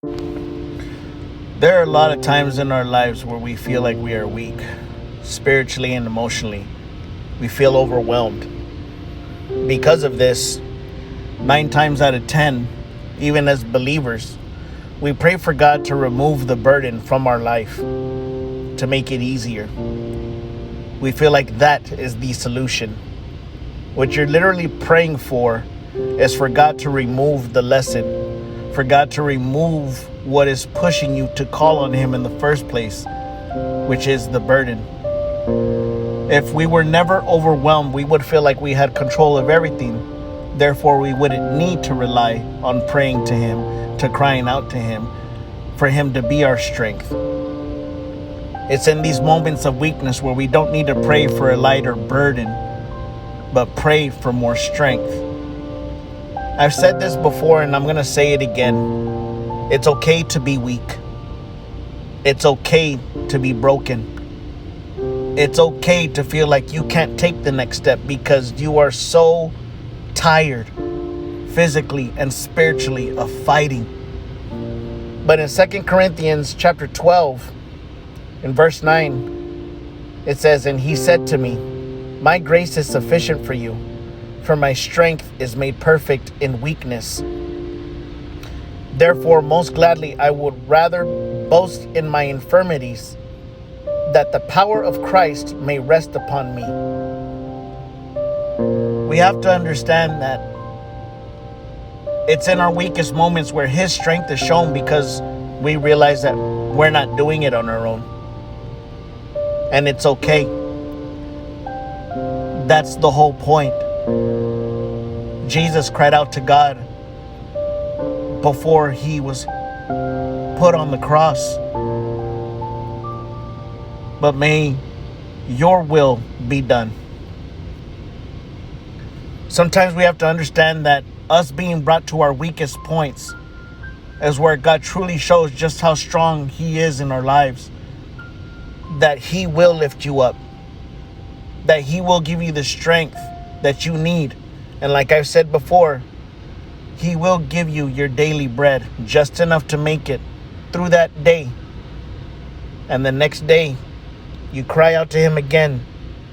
There are a lot of times in our lives where we feel like we are weak, spiritually and emotionally. We feel overwhelmed. Because of this, 9 times out of 10, even as believers, we pray for God to remove the burden from our life, to make it easier. We feel like that is the solution. What you're literally praying for is for God to remove the lesson, for God to remove what is pushing you to call on Him in the first place, which is the burden. If we were never overwhelmed, we would feel like we had control of everything. Therefore, we wouldn't need to rely on praying to Him, to crying out to Him, for Him to be our strength. It's in these moments of weakness where we don't need to pray for a lighter burden, but pray for more strength. I've said this before and I'm going to say it again. It's okay to be weak. It's okay to be broken. It's okay to feel like you can't take the next step because you are so tired physically and spiritually of fighting. But in 2 Corinthians chapter 12, in verse 9, it says, "And he said to me, my grace is sufficient for you, for my strength is made perfect in weakness. Therefore, most gladly, I would rather boast in my infirmities, that the power of Christ may rest upon me." We have to understand that it's in our weakest moments where His strength is shown, because we realize that we're not doing it on our own. And it's okay. That's the whole point. Jesus cried out to God before He was put on the cross. But may your will be done. Sometimes we have to understand that us being brought to our weakest points is where God truly shows just how strong He is in our lives. That He will lift you up. That He will give you the strength that you need. And like I've said before, He will give you your daily bread, just enough to make it through that day. And the next day, you cry out to Him again.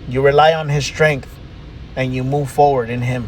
You rely on His strength, and you move forward in Him.